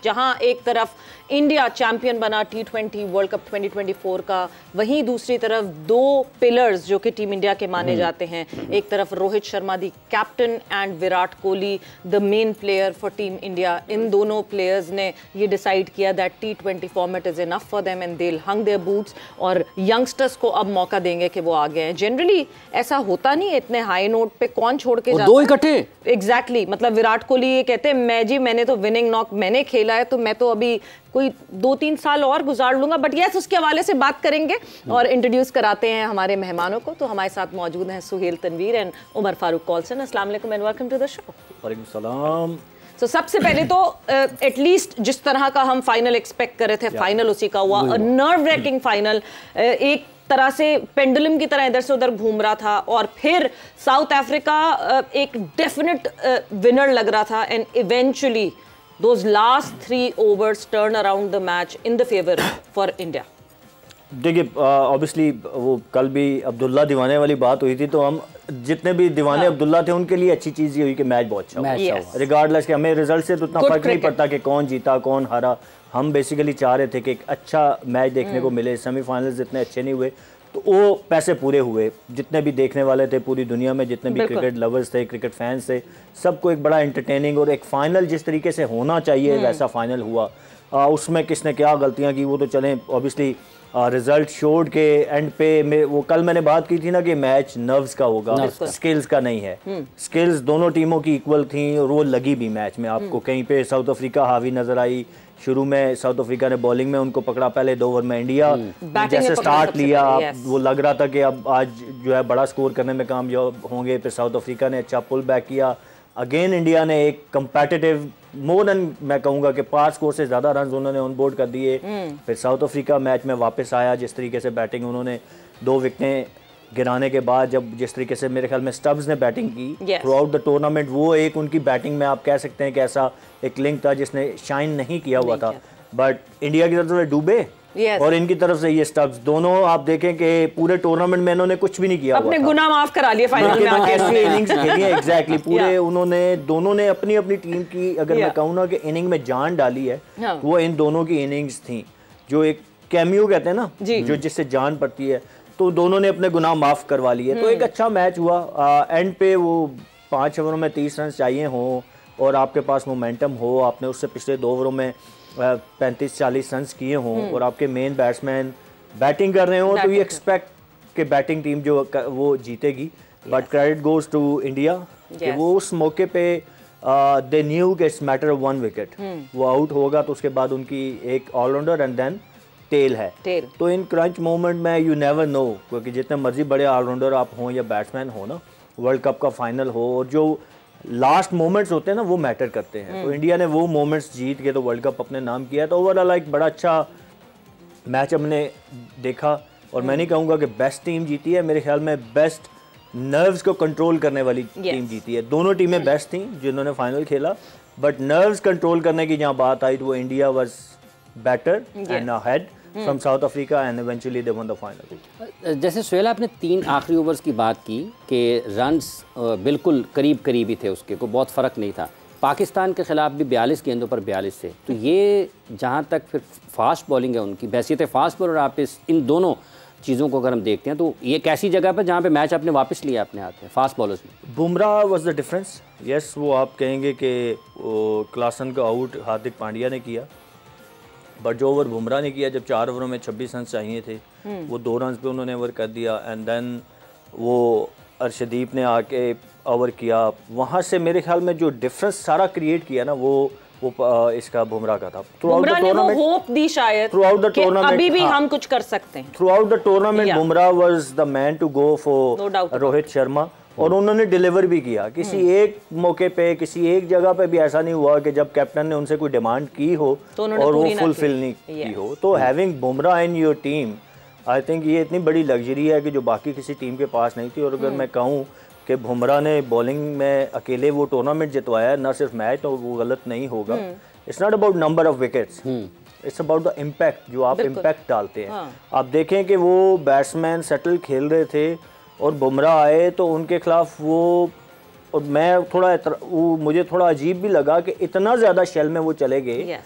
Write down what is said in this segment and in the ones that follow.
जहां एक तरफ इंडिया चैंपियन बना T20 वर्ल्ड कप 2024 का, वहीं दूसरी तरफ दो पिलर्स जो कि टीम इंडिया के माने जाते हैं, एक तरफ Rohit Sharma the captain and Virat Kohli the main player for team India. इन दोनों प्लेयर्स ने ये डिसाइड किया that T20 format is enough for them and they will hang their boots, और यंगस्टर्स को अब मौका देंगे कि वो आगे हैं। जनरली ऐसा होता नहीं है, इतने हाई नोट पे कौन छोड़ के जाता दो इकट्ठे। एग्जैक्टली, मतलब विराट कोहली ये कहते हैं मैंने तो विनिंग नॉक मैंने खेला है, तो मैं तो अभी कोई 2-3 साल और गुजार लूंगा। बट यस, उसके हवाले से बात करेंगे और इंट्रोड्यूस कराते हैं हमारे मेहमानों को। तो हमारे साथ मौजूद हैं सुहेल तनवीर एंड उमर फारूक कॉल्सन। अस्सलाम वालेकुम and welcome to the show. वालेकुम सलाम। तो सबसे पहले तो एटलीस्ट जिस तरह का हम फाइनल एक्सपेक्ट कर रहे थे, फाइनल उसी का हुआ। नर्व रैकिंग फाइनल, एक तरह से पेंडुलम की तरह इधर से उधर घूम रहा था, और फिर साउथ अफ्रीका एक डेफिनेट विनर लग रहा था, and eventually those last 3 overs turn around the match in the favour for India. देखिए, ऑब्वियसली वो कल भी अब्दुल्ला दीवाने वाली बात हुई थी, तो हम जितने भी दीवाने अब्दुल्ला थे उनके लिए अच्छी चीज़ ये हुई कि मैच बहुत अच्छा हुआ। रिगार्डलेस कि हमें रिजल्ट से तो उतना फर्क नहीं पड़ता कि कौन जीता कौन हारा। हम बेसिकली चाह रहे थे कि एक अच्छा मैच देखने को मिले। सेमीफाइनल्स इतने अच्छे नहीं हुए तो वो पैसे पूरे हुए। जितने भी देखने वाले थे पूरी दुनिया में, जितने भी क्रिकेट लवर्स थे, क्रिकेट फैंस थे, सबको एक बड़ा एंटरटेनिंग और एक फ़ाइनल जिस तरीके से होना चाहिए वैसा फ़ाइनल हुआ। उसमें किसने क्या गलतियाँ की वो तो चलें, ऑब्वियसली रिजल्ट शोड के एंड पे वो कल मैंने बात की थी ना कि मैच नर्व्स का होगा, स्किल्स का नहीं है। स्किल्स दोनों टीमों की इक्वल थी और वो लगी भी मैच में। आपको कहीं पे साउथ अफ्रीका हावी नजर आई। शुरू में साउथ अफ्रीका ने बॉलिंग में उनको पकड़ा, पहले 2 ओवर में इंडिया जैसे स्टार्ट लिया, वो लग रहा था कि अब आज जो है बड़ा स्कोर करने में कामयाब होंगे। फिर साउथ अफ्रीका ने अच्छा पुल बैक किया। अगेन इंडिया ने एक कंपेटिटिव मोर देन, मैं कहूँगा कि 5 स्कोर से ज़्यादा रन उन्होंने ऑन बोर्ड कर दिए। फिर साउथ अफ्रीका मैच में वापस आया। जिस तरीके से बैटिंग उन्होंने 2 विकेटें गिराने के बाद, जब जिस तरीके से मेरे ख्याल में स्टब्स ने बैटिंग की थ्रू आउट द टूर्नामेंट, वो एक उनकी बैटिंग में आप कह सकते हैं कि ऐसा एक लिंक था जिसने शाइन नहीं किया हुआ था। बट इंडिया की तरफ से डूबे और इनकी तरफ से ये स्टब्स, दोनों आप देखें कि पूरे टूर्नामेंट में इन्होंने कुछ भी नहीं किया, अपने गुनाह माफ करा लिए फाइनल में आके। ऐसी इनिंग्स खेली है एग्जैक्टली पूरे उन्होंने, दोनों ने अपनी अपनी टीम की, अगर मैं कहूँ ना कि इनिंग में जान डाली है, वो इन दोनों की इनिंग्स थी। जो एक कैमियो कहते हैं ना, जो जिससे जान पड़ती है, तो दोनों ने अपने गुनाह माफ करवा लिए। तो एक अच्छा मैच हुआ। एंड पे वो 5 ओवरों में 30 रन चाहिए हों और आपके पास मोमेंटम हो, आपने उससे पिछले 2 ओवरों में 35-40 रन किए हों और आपके मेन बैट्समैन बैटिंग कर रहे हों, तो ये एक्सपेक्ट कि बैटिंग टीम जो वो जीतेगी। But credit goes to India कि वो उस मौके पे दे न्यू कि इट्स मैटर ऑफ 1 विकेट। वो आउट होगा तो उसके बाद उनकी एक ऑलराउंडर एंड देन टेल है। तो इन क्रंच मोमेंट में यू नेवर नो, क्योंकि जितने मर्जी बड़े ऑलराउंडर आप हों या बैट्समैन हो ना, वर्ल्ड कप का फाइनल हो, और जो लास्ट मोमेंट्स होते हैं ना वो मैटर करते हैं। तो इंडिया ने वो मोमेंट्स जीत के तो वर्ल्ड कप अपने नाम किया। तो ओवरऑल एक बड़ा अच्छा मैच हमने देखा, और मैं नहीं कहूँगा कि बेस्ट टीम जीती है, मेरे ख्याल में बेस्ट नर्व्स को कंट्रोल करने वाली टीम जीती है। दोनों टीमें बेस्ट थी जिन्होंने फाइनल खेला, बट नर्व्स कंट्रोल करने की जहाँ बात आई तो वो India was better and ahead from south Africa and eventually they one the final. जैसे सुहेल, आपने 3 आखिरी ओवर्स की बात की कि रन्स बिल्कुल करीब करीब ही थे, उसके को बहुत फ़र्क नहीं था। पाकिस्तान के खिलाफ भी 42 गेंदों पर 42 थे। तो ये जहाँ तक फिर फास्ट बॉलिंग है उनकी, हैसियत फास्ट बॉलर, आप इन दोनों चीज़ों को अगर हम देखते हैं तो ये एक ऐसी जगह पर जहाँ पे मैच आपने वापस लिया अपने हाथ में फास्ट बॉलर्स में। Bumrah was the difference. Yes, वो आप कहेंगे कि क्लासन का आउट हार्दिक पांड्या ने किया, बट जो ओवर बुमराह ने किया, जब 4 ओवरों में 26 रन चाहिए थे, वो 2 रन पे उन्होंने ओवर कर दिया। एंड देन वो अर्शदीप ने आके ओवर किया। वहाँ से मेरे ख्याल में जो डिफरेंस सारा क्रिएट किया ना, वो इसका बुमराह का था। बुमराह ने वो होप दी शायद थ्रू आउट द टूर्नामेंट, अभी भी हम कुछ कर सकते हैं। Throughout the tournament Bumrah was the man to go for Rohit Sharma, और उन्होंने डिलीवर भी किया। किसी एक मौके पे, किसी एक जगह पे भी ऐसा नहीं हुआ कि जब कैप्टन ने उनसे कोई डिमांड की हो तो और वो फुलफिल नहीं की हो। तो having Bumrah in your team, I think ये इतनी बड़ी लग्जरी है कि जो बाकी किसी टीम के पास नहीं थी। और अगर मैं कहूँ कि बुमराह ने बॉलिंग में अकेले वो टूर्नामेंट जितवाया, ना सिर्फ मैच, तो वो गलत नहीं होगा। It's not about number of wickets, it's about the impact, जो आप इम्पैक्ट डालते हैं। आप देखें कि वो बैट्समैन सेटल खेल रहे थे और बुमराह आए तो उनके खिलाफ वो और मैं मुझे थोड़ा अजीब भी लगा कि इतना ज़्यादा शेल में वो चले गए,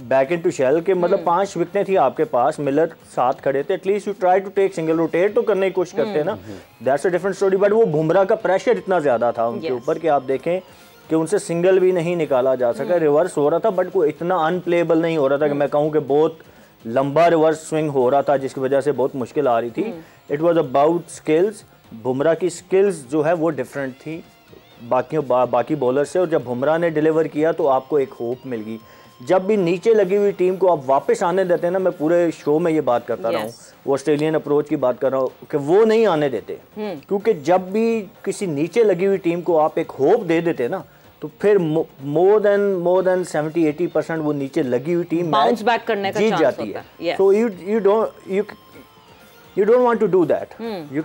बैक इन टू शेल के मतलब 5 विकेटें थी आपके पास, मिलर साथ खड़े थे, at least you try to take single, rotate तो करने की कोशिश करते हैं ना, that's a different story. But वो बुमराह का प्रेशर इतना ज़्यादा था उनके ऊपर कि आप देखें कि उनसे सिंगल भी नहीं निकाला जा सका, रिवर्स हो रहा था बट वो इतना अनप्लेबल नहीं हो रहा था कि मैं कहूँ कि बहुत लंबा रिवर्स स्विंग हो रहा था जिसकी वजह से बहुत मुश्किल आ रही थी। It was about skills, Bumrah की स्किल्स जो है वो डिफरेंट थी बाकी बॉलर से, और जब बुमराह ने डिलीवर किया तो आपको एक होप मिल गई। जब भी नीचे लगी हुई टीम को आप वापस आने देते हैं ना, मैं पूरे शो में ये बात करता रहा हूँ, वो ऑस्ट्रेलियन अप्रोच की बात कर रहा हूँ कि वो नहीं आने देते, क्योंकि जब भी किसी नीचे लगी हुई टीम को आप एक होप दे देते ना, तो फिर मोर देन 70-80% वो नीचे लगी हुई टीम बाउंस बैक करने का जीत जाती है। सो you don't want to do that. You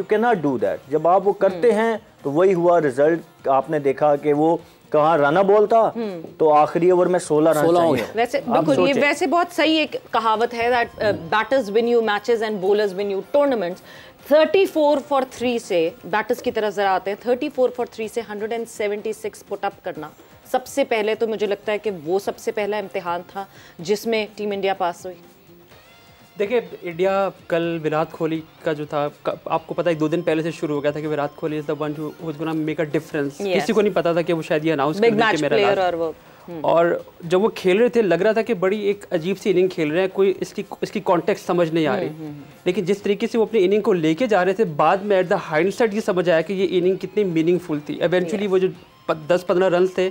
cannot do that. जब आप वो करते हैं तो वही हुआ रिजल्ट। आपने देखा कि वो कहाँ रन बॉल था तो आखिरी ओवर में 16 रन चाहिए। वैसे बिल्कुल, ये वैसे बहुत सही एक कहावत है that batters win you matches and bowlers win you tournaments. 34 for 3 से बैटर्स की तरफ जरा आते हैं, 34 for 3 से 176 पुट अप करना सबसे पहले, तो मुझे लगता है कि वो सबसे पहला इम्तिहान था जिसमें टीम इंडिया पास हुई। देखिए, इंडिया कल विराट कोहली का जो था, आपको पता है 2 दिन पहले से शुरू हो गया था कि Virat Kohli is the one who was gonna make a difference. किसी को नहीं पता था कि वो शायद ये अनाउंस करेंगे कि मेरा लास्ट। और जब वो खेल रहे थे लग रहा था कि बड़ी एक अजीब सी इनिंग खेल रहे हैं, कोई इसकी कॉन्टेक्स्ट समझ नहीं आ रही। लेकिन जिस तरीके से वो अपनी इनिंग को लेके जा रहे थे, बाद में एट द हाइंडसाइट ये समझ आया कि ये इनिंग कितनी मीनिंगफुल थी। इवेंचुअली वो जो 10-15 रन थे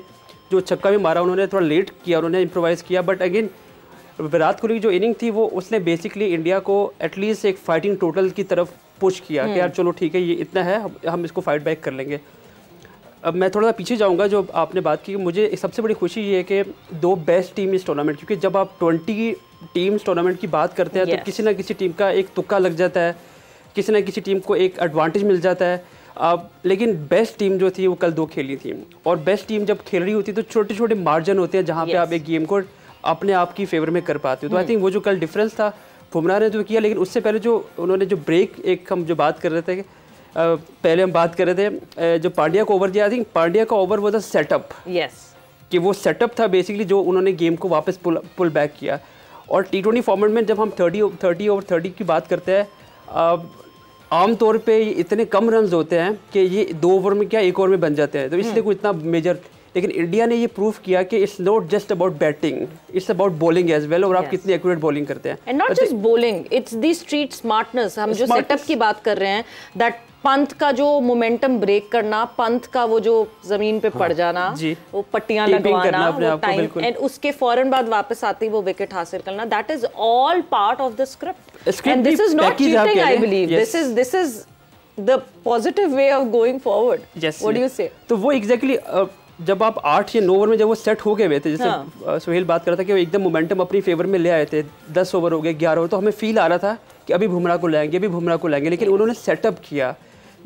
जो छक्का भी मारा, उन्होंने थोड़ा लेट किया, उन्होंने इम्प्रोवाइज़ किया, बट अगेन विराट कोहली की जो इनिंग थी वो उसने बेसिकली इंडिया को एटलीस्ट एक फाइटिंग टोटल की तरफ पुश किया कि यार चलो ठीक है, ये इतना है, हम इसको फाइट बैक कर लेंगे। अब मैं थोड़ा पीछे जाऊंगा, जो आपने बात की, मुझे सबसे बड़ी खुशी ये है कि 2 बेस्ट टीम इस टूर्नामेंट, क्योंकि जब आप 20 टीम्स टूर्नामेंट की बात करते हैं तो किसी ना किसी टीम का एक तुक्का लग जाता है, किसी ना किसी टीम को एक एडवांटेज मिल जाता है। लेकिन बेस्ट टीम जो थी वो कल 2 खेली थी, और बेस्ट टीम जब खेल रही होती है तो छोटे छोटे मार्जिन होते हैं जहाँ पे आप एक गेम को अपने आप की फेवर में कर पाते हो। तो आई थिंक वो जो कल डिफरेंस था बुमराह ने तो किया, लेकिन उससे पहले जो उन्होंने जो ब्रेक, एक हम जो बात कर रहे थे पहले हम बात कर रहे थे जो पांड्या को ओवर दिया, आई थिंक पांड्या का ओवर वो था सेटअप, कि वो सेटअप था बेसिकली जो उन्होंने गेम को वापस पुल बैक किया। और T20 फॉर्मेट में जब हम 30 ओवर 30 की बात करते हैं, आमतौर पे इतने कम रन होते हैं कि ये 2 ओवर में क्या 1 ओवर में बन जाते हैं, तो इसलिए कोई इतना मेजर। लेकिन इंडिया ने ये प्रूव किया कि it's not just about batting, it's about bowling as well, और आप कितनी एक्यूरेट बॉलिंग करते हैं। And not just bowling, it's the street smartness. हम जो सेटअप की बात कर रहे हैं, दैट पंत का जो मोमेंटम ब्रेक करना, पंत का वो जो जमीन पे पड़ जाना, वो पट्टियां लगवाना, वो टाइम, एंड उसके फौरन बाद वापस आते ही वो विकेट हासिल करना, that is all part of the script. And this is not cheating, I believe this is the positive way of going forward. What do you से? तो वो एग्जैक्टली जब आप 8 या 9 ओवर में जब वो सेट हो गए हुए थे, जैसे सुहेल बात कर रहा था कि वो एकदम मोमेंटम अपनी फेवर में ले आए थे, 10 ओवर हो गए, 11 ओवर, तो हमें फील आ रहा था कि अभी बुमराह को लाएंगे, अभी बुमराह को लाएंगे, लेकिन उन्होंने सेटअप किया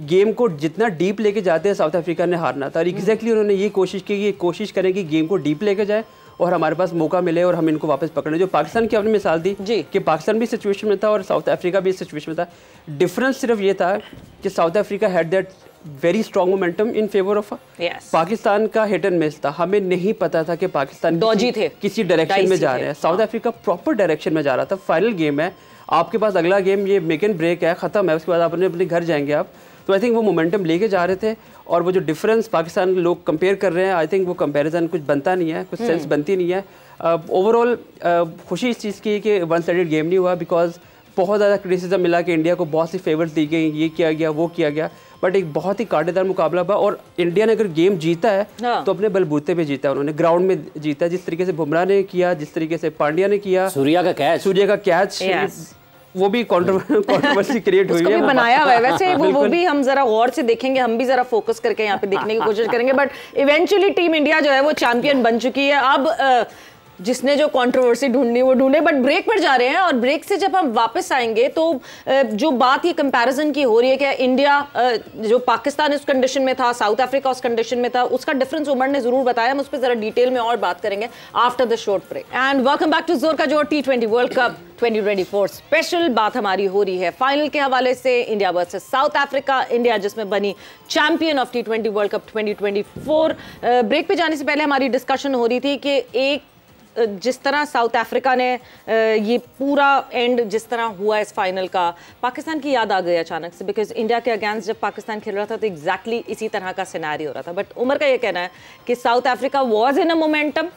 गेम को। जितना डीप लेके जाते हैं साउथ अफ्रीका ने हारना था, और एग्जैक्टली उन्होंने ये कोशिश की, ये कोशिश करें कि गेम को डीप लेके जाए और हमारे पास मौका मिले और हम इनको वापस पकड़े। जो पाकिस्तान की आपने मिसाल दी कि पाकिस्तान भी सिचुएशन में था और साउथ अफ्रीका भी सिचुएशन में था, डिफरेंस सिर्फ ये था कि south Africa had that very strong momentum in favour of Pakistan का हिट एंड मिस था। हमें नहीं पता था कि पाकिस्तान किसी डायरेक्शन में जा रहे हैं, साउथ अफ्रीका प्रॉपर डायरेक्शन में जा रहा था। फाइनल गेम है, आपके पास अगला गेम ये मेक एंड ब्रेक है, ख़त्म है, उसके बाद अपने घर जाएंगे आप। तो आई थिंक वो मोमेंटम लेके जा रहे थे, और वो जो डिफरेंस पाकिस्तान लोग कंपेयर कर रहे हैं, आई थिंक वो कंपैरिजन कुछ बनता नहीं है, कुछ सेंस बनती नहीं है। ओवरऑल खुशी इस चीज़ की कि वन साइडेड गेम नहीं हुआ, बिकॉज बहुत ज़्यादा क्रिटिसिज्म मिला कि इंडिया को बहुत सी फेवर्स दी गई, ये किया गया, वो किया गया, बट एक बहुत ही कांटेदार मुकाबला हुआ। और इंडिया ने अगर गेम जीता है तो अपने बलबूते पे जीता है, उन्होंने ग्राउंड में जीता है, जिस तरीके से बुमराह ने किया, जिस तरीके से पांड्या ने किया, सूर्या का कैच वो भी कंट्रोवर्सी क्रिएट हुई है, बनाया हुआ है। वैसे वो भी हम जरा गौर से देखेंगे, हम भी जरा फोकस करके यहाँ पे देखने की कोशिश करेंगे, बट इवेंचुअली टीम इंडिया जो है वो चैंपियन बन चुकी है। अब जिसने जो कंट्रोवर्सी ढूंढनी वो ढूंढे। बट ब्रेक पर जा रहे हैं और ब्रेक से जब हम वापस आएंगे तो जो बात ये कंपैरिजन की हो रही है कि इंडिया जो पाकिस्तान इस कंडीशन में था, साउथ अफ्रीका उस कंडीशन में था, उसका डिफरेंस उमर ने जरूर बताया। हम उस पर जरा डिटेल में और बात करेंगे after the short break. And welcome back to जोर का जोर T20 वर्ल्ड कप 2024 स्पेशल। बात हमारी हो रही है फाइनल के हवाले से, India versus South Africa. India जिसमें बनी champion of T20 world cup 2024। Break पे जाने से पहले हमारी डिस्कशन हो रही थी कि एक जिस तरह साउथ अफ्रीका ने ये पूरा एंड जिस तरह हुआ इस फाइनल का, पाकिस्तान की याद आ गई अचानक से, बिकॉज इंडिया के अगेंस्ट जब पाकिस्तान खेल रहा था तो एग्जैक्टली इसी तरह का सिनेरियो हो रहा था। बट उमर का ये कहना है कि south Africa was in a momentum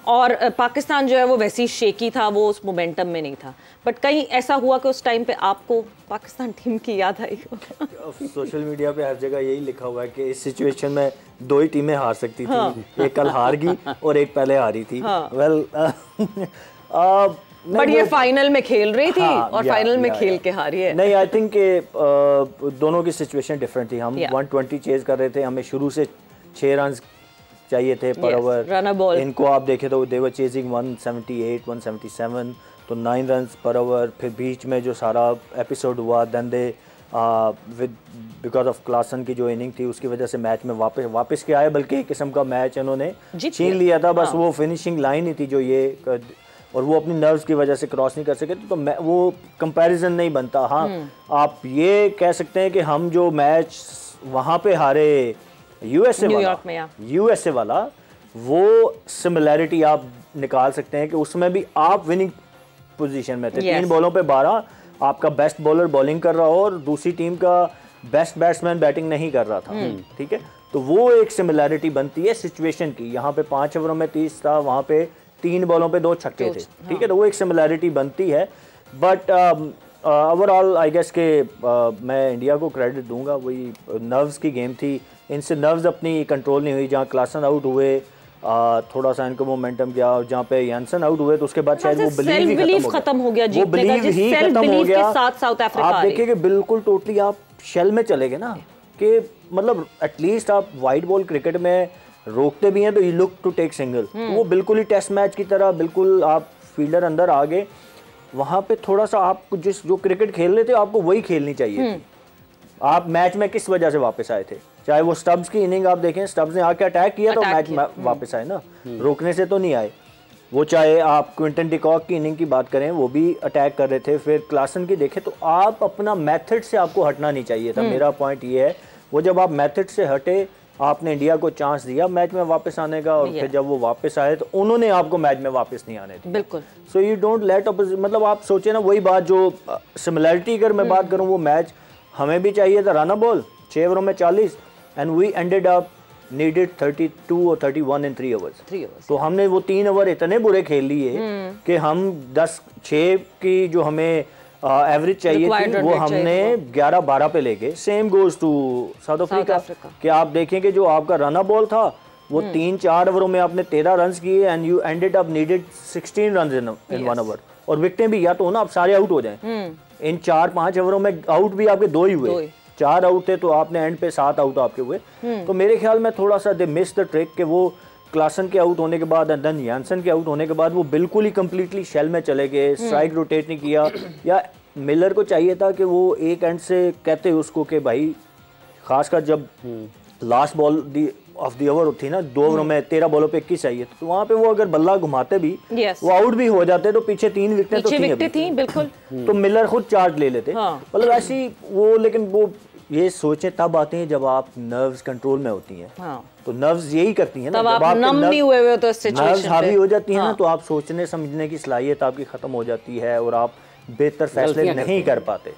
और पाकिस्तान जो है वो वैसे ही शेकी था, वो उस मोमेंटम में नहीं था। बट कहीं ऐसा हुआ कि उस टाइम पे आपको पाकिस्तान टीम की याद आई हो? सोशल मीडिया पे हर जगह यही लिखा हुआ है कि इस सिचुएशन में दो ही टीमें हार सकती थी। हाँ। एक कल हार गई और एक पहले हारी थी। हाँ। बट ये फाइनल में खेल रही थी। हाँ, और फाइनल में खेल के हारी है। नहीं, आई थिंक दोनों की सिचुएशन डिफरेंट थी। हम 120 चेज कर रहे थे, हमें शुरू से 6 रन चाहिए थे पर ओवर। इनको आप देखें तो दे वर चेजिंग 178 177, तो 9 रन पर ओवर। फिर बीच में जो सारा एपिसोड हुआ, then they with because of Klaasen की जो इनिंग थी उसकी वजह से मैच में वापस के आए, बल्कि एक किस्म का मैच इन्होंने छीन लिया था। बस वो फिनिशिंग लाइन ही थी जो ये, और वो अपनी नर्व्स की वजह से क्रॉस नहीं कर सके, तो वो कंपैरिजन नहीं बनता। हाँ, आप ये कह सकते हैं कि हम जो मैच वहाँ पे हारे यूएसए वाला वो सिमिलैरिटी आप निकाल सकते हैं कि उसमें भी आप विनिंग पोजीशन में थे। 3 बॉलों पे 12, आपका बेस्ट बॉलर बॉलिंग कर रहा हो और दूसरी टीम का बेस्ट बैट्समैन बैटिंग नहीं कर रहा था। ठीक है, तो वो एक सिमिलैरिटी बनती है सिचुएशन की। यहाँ पे 5 ओवरों में 30 था, वहाँ पे 3 बॉलों पे 2 छक्के थे। ठीक है, तो वो एक सिमिलैरिटी बनती है। बट ओवरऑल आई गेस के मैं इंडिया को क्रेडिट दूंगा, वही नर्व्स की गेम थी। इनसे नर्व्स अपनी कंट्रोल नहीं हुई। जहाँ क्लासन आउट हुए थोड़ा सा इनको मोमेंटम गया, जहाँ पे यानसन आउट हुए तो उसके बाद शायद वो बिलीव खत्म हो गया। वो बिलीव ही खत्म हो गया। आप देखिए कि बिल्कुल टोटली आप शेल में चले गए ना, कि मतलब एटलीस्ट आप वाइड बॉल क्रिकेट में रोकते भी हैं तो you look to take single. वो बिल्कुल ही टेस्ट मैच की तरह बिल्कुल आप फील्डर अंदर आ गए। वहाँ पे थोड़ा सा आप जो क्रिकेट खेल रहे थे आपको वही खेलनी चाहिए थी। आप मैच में किस वजह से वापस आए थे? चाहे वो स्टब्स की इनिंग आप देखें, स्टब्स ने आके अटैक किया तो मैच वापस आए ना, रोकने से तो नहीं आए। वो चाहे आप क्विंटन डिकॉक की इनिंग की बात करें, वो भी अटैक कर रहे थे। फिर क्लासन की देखें तो आप अपना मेथड से आपको हटना नहीं चाहिए था। मेरा पॉइंट ये है, वो जब आप मेथड से हटे, आपने इंडिया को चांस दिया मैच में वापस आने का, और फिर जब वो वापस आए तो उन्होंने आपको मैच में वापस नहीं आने दी। बिल्कुल। So you don't let opposition, मतलब आप सोचे ना, वही बात जो सिमिलैरिटी अगर मैं बात करूं, वो मैच हमें भी चाहिए था रन बॉल 6 ओवरों में 40, and we ended up needed 32 और 31 इन 3 ओवर्स। तो हमने वो 3 ओवर इतने बुरे खेल लिए कि हम 10-6 की जो हमें एवरेज चाहिए थी वो हमने 11-12 पे ले गए। Same goes to South Africa कि आप देखें कि जो आपका रन बॉल था वो 3-4 ओवरों में आपने 13 रन किए, and you ended up needed 16 run in 1 over. और विकेटें भी या तो ना आप सारे आउट हो जाएं। इन 4-5 ओवरों में आउट भी आपके 2 ही हुए, 4 आउट थे तो आपने एंड पे 7 आउट आपके हुए। तो मेरे ख्याल में थोड़ा सा दे मिस द ट्रिक कि वो क्लासन के आउट होने के बाद एंड देन यानसन के आउट होने के बाद वो बिल्कुल ही कंप्लीटली शेल में चले गए, स्ट्राइक रोटेट नहीं किया। या मिलर को चाहिए था कि वो एक एंड से कहते उसको कि भाई, खासकर जब last ball of the over थी ना, 2 ओवरों में 13 बॉलों पे 21 चाहिए, तो वहाँ पे वो अगर बल्ला घुमाते भी वो आउट भी हो जाते तो पीछे 3 विकेटें तो थी बिल्कुल। तो मिलर खुद चार्ज ले लेते। मतलब ऐसी वो, लेकिन वो ये सोचें तब आती हैं जब आप नर्व्स कंट्रोल में होती हैं। तो नर्व्स यही करती हैं ना, जब आप नम नहीं हुए हुए तो नर्व्स हावी हो जाती हैं ना, तो आप सोचने समझने की सलाहियत आपकी खत्म हो जाती है और आप बेहतर फैसले नहीं कर पाते।